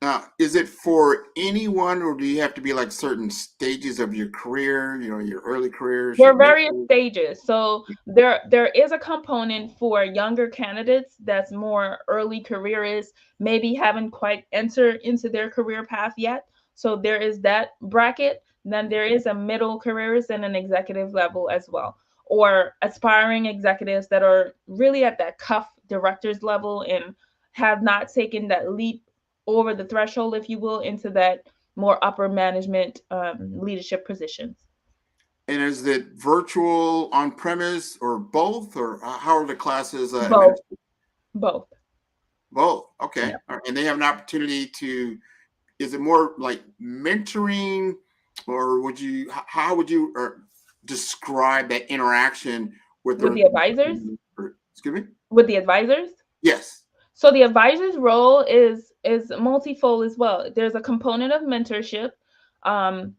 Now, is it for anyone, or do you have to be like certain stages of your career? Your early careers, There your are mid various stages. So there is a component for younger candidates that's more early careerists, maybe haven't quite entered into their career path yet. So there is that bracket. Then there is a middle careerist and an executive level as well. or aspiring executives that are really at that cuff directors level and have not taken that leap over the threshold, if you will, into that more upper management leadership positions. And is it virtual, on premise, or both, or how are the classes Both. administered? Both. Both. Okay. Yeah. All right. And they have an opportunity to, is it more like mentoring, or how would you describe that interaction with With the, the advisors? excuse me? With the advisors? Yes. So the advisor's role is multifold as well. There's a component of mentorship.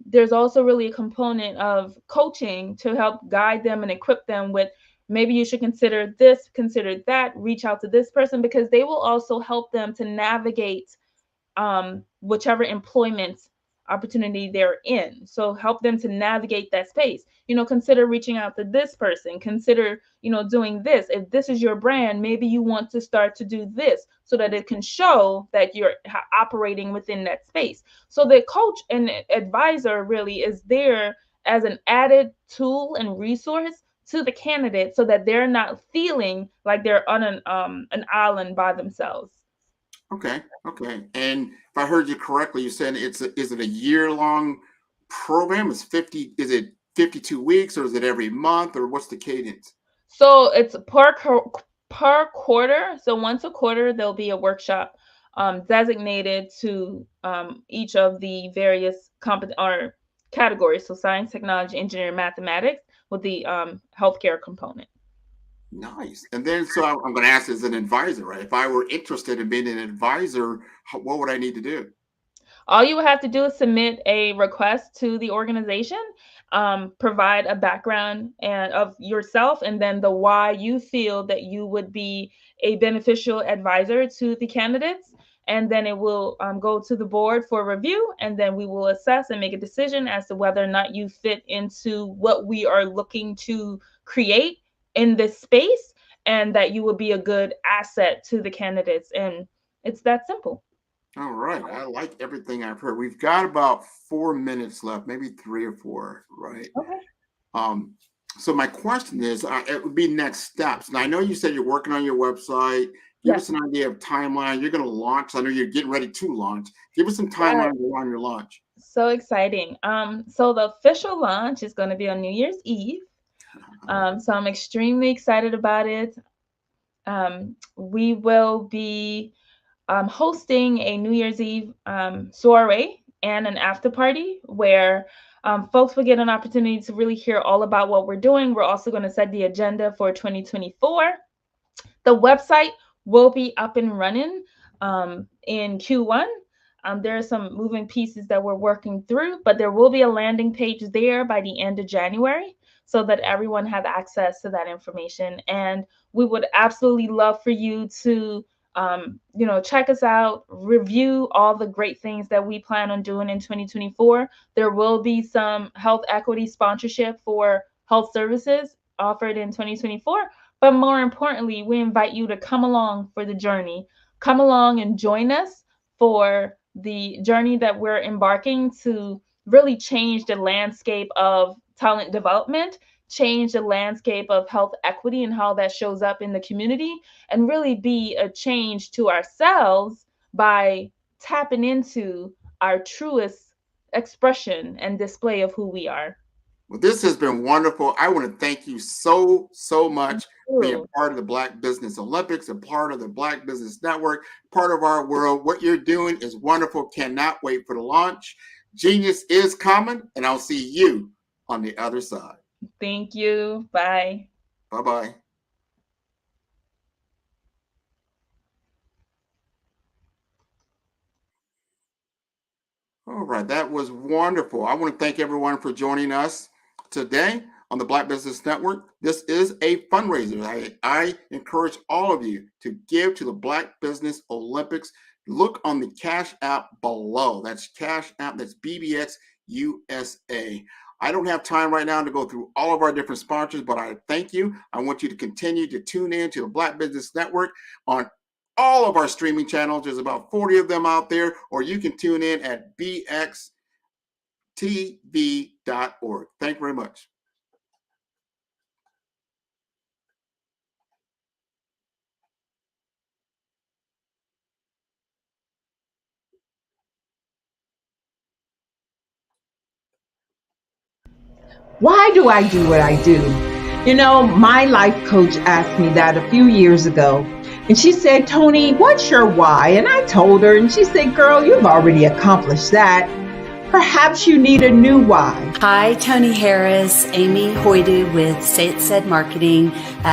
There's also really a component of coaching to help guide them and equip them with, maybe you should consider this, consider that, reach out to this person, because they will also help them to navigate whichever employment opportunity they're in. So help them to navigate that space. Consider reaching out to this person. Consider, doing this. If this is your brand, maybe you want to start to do this so that it can show that you're operating within that space. So the coach and advisor really is there as an added tool and resource to the candidate so that they're not feeling like they're on an island by themselves. Okay. Okay. And if I heard you correctly, you said is it a year-long program? Is it 52 weeks, or is it every month, or what's the cadence? So it's per quarter. So once a quarter, there'll be a workshop designated to each of the various or categories. So science, technology, engineering, mathematics, with the healthcare component. Nice. And then, so I'm going to ask as an advisor, right? If I were interested in being an advisor, what would I need to do? All you would have to do is submit a request to the organization, provide a background of yourself, and then the why you feel that you would be a beneficial advisor to the candidates. And then it will go to the board for review, and then we will assess and make a decision as to whether or not you fit into what we are looking to create in this space, and that you will be a good asset to the candidates. And it's that simple. All right. I like everything I've heard. We've got about 4 minutes left, maybe 3 or 4, right? Okay. So my question is, it would be next steps. And I know you said you're working on your website. Give us an idea of timeline. You're going to launch. I know you're getting ready to launch. Give us some timeline on your launch. So exciting. So the official launch is going to be on New Year's Eve. So I'm extremely excited about it. We will be hosting a New Year's Eve soiree and an after party where folks will get an opportunity to really hear all about what we're doing. We're also going to set the agenda for 2024. The website will be up and running in Q1. There are some moving pieces that we're working through, but there will be a landing page there by the end of January so that everyone has access to that information. And we would absolutely love for you to check us out, review all the great things that we plan on doing in 2024. There will be some health equity sponsorship for health services offered in 2024. But more importantly, we invite you to come along for the journey. Come along and join us for the journey that we're embarking to really change the landscape of talent development, change the landscape of health equity and how that shows up in the community, and really be a change to ourselves by tapping into our truest expression and display of who we are. Well, this has been wonderful. I want to thank you so much for being part of the Black Business Olympics, a part of the Black Business Network, part of our world. What you're doing is wonderful. Cannot wait for the launch. Genius is coming, and I'll see you on the other side. Thank you. Bye. Bye-bye. All right, that was wonderful. I want to thank everyone for joining us today on the Black Business Network. This is a fundraiser. I encourage all of you to give to the Black Business Olympics. Look on the Cash App below. That's Cash App. That's BBX USA. I don't have time right now to go through all of our different sponsors, but I thank you. I want you to continue to tune in to the Black Business Network on all of our streaming channels. There's about 40 of them out there, or you can tune in at bxtv.org. Thank you very much. Why do I do what I do? You know, my life coach asked me that a few years ago. And she said, Tony, what's your why? And I told her, and she said, girl, you've already accomplished that. Perhaps you need a new why. Hi, Tony Harris, Amy Hoydu with Say It Said Marketing,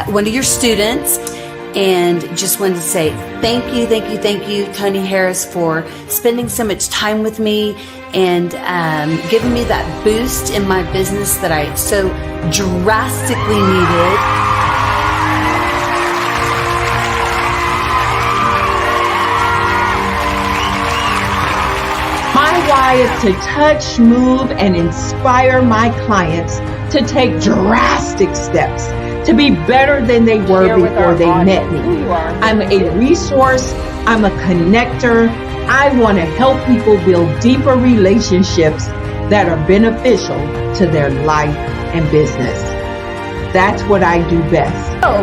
one of your students. And just wanted to say thank you, Tony Harris, for spending so much time with me and giving me that boost in my business that I so drastically needed. My why is to touch, move, and inspire my clients to take drastic steps to be better than they were before they met me. I'm a resource. I'm a connector. I want to help people build deeper relationships that are beneficial to their life and business. That's what I do best. So,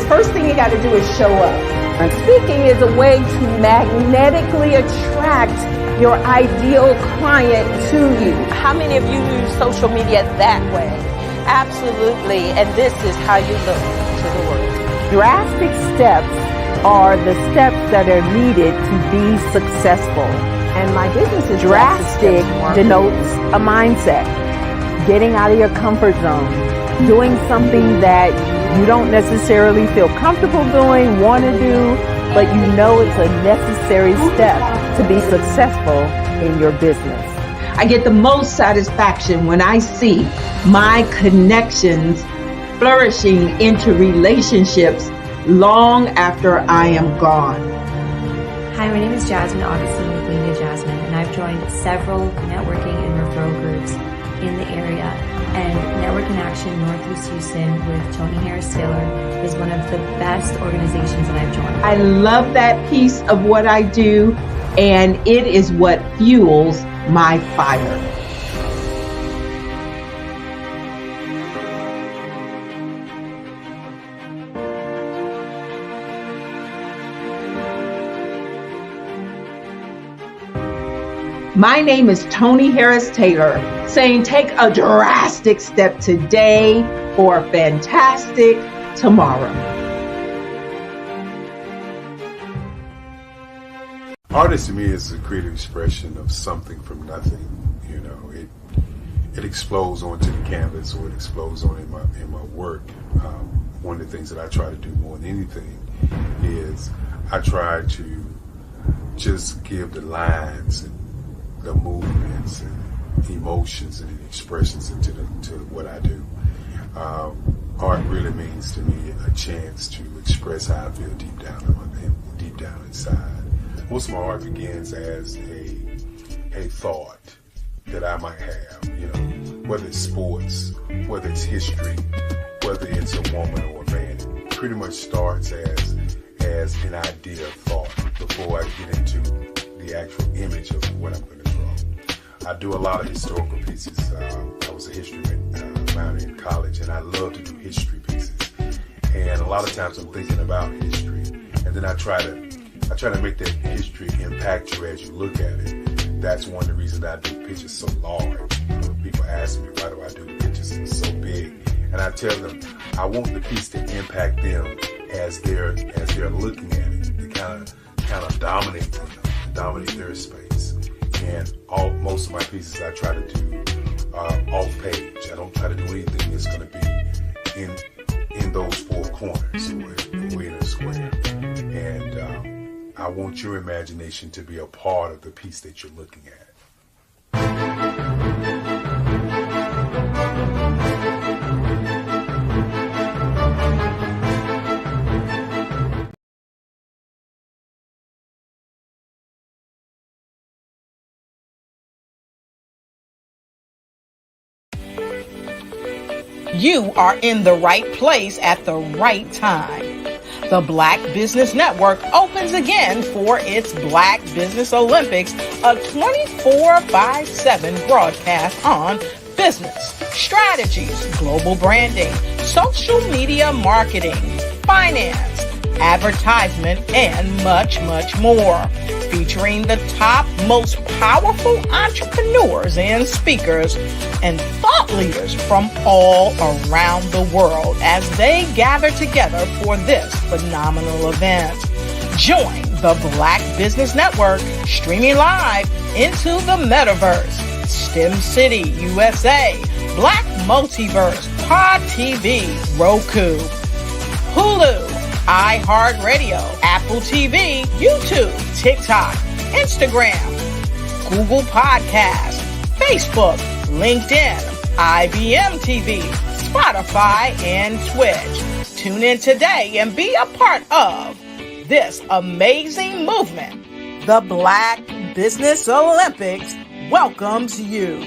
first thing you got to do is show up. And speaking is a way to magnetically attract your ideal client to you. How many of you use social media that way? Absolutely, and this is how you look to the world. Drastic steps are the steps that are needed to be successful. And my business is drastic denotes a mindset. Getting out of your comfort zone. Doing something that you don't necessarily feel comfortable doing, want to do, but you know it's a necessary step to be successful in your business. I get the most satisfaction when I see my connections flourishing into relationships long after I am gone. Hi, my name is Jasmine Augustine with Media Jasmine, and I've joined several networking and referral groups in the area. And Network in Action Northeast Houston with Tony Harris Taylor is one of the best organizations that I've joined. I love that piece of what I do, and it is what fuels my fire. My name is Tony Harris Taylor, saying take a drastic step today for a fantastic tomorrow. Artist to me is a creative expression of something from nothing. You know, it explodes onto the canvas, or it explodes on in my work. One of the things that I try to do more than anything is I try to just give the lines and the movements and emotions and expressions into what I do. Art really means to me a chance to express how I feel deep down inside. Most of my art begins as a thought that I might have, you know, whether it's sports, whether it's history, whether it's a woman or a man. It pretty much starts as an idea of thought before I get into the actual image of what I'm going to draw. I do a lot of historical pieces. I was a history minor in college, and I love to do history pieces. And a lot of times I'm thinking about history, and then I try to make that history impact you as you look at it. That's one of the reasons I do pictures so large. People ask me, why do I do pictures so big? And I tell them, I want the piece to impact them as they're looking at it. To kind of dominate them, dominate their space. And most of my pieces I try to do off page. I don't try to do anything that's going to be in those four corners or in a square. And I want your imagination to be a part of the piece that you're looking at. You are in the right place at the right time. The Black Business Network opens again for its Black Business Olympics, a 24/7 broadcast on business, strategies, global branding, social media marketing, finance, advertisement, and much, much more. Featuring featuring the top, most powerful entrepreneurs and speakers and thought leaders from all around the world as they gather together for this phenomenal event. Join the Black Business Network streaming live into the metaverse, STEM City, USA, Black Multiverse, Pod TV, Roku, Hulu, iHeartRadio, Apple TV, YouTube, TikTok, Instagram, Google Podcasts, Facebook, LinkedIn, IBM TV, Spotify, and Twitch. Tune in today and be a part of this amazing movement. The Black Business Olympics welcomes you.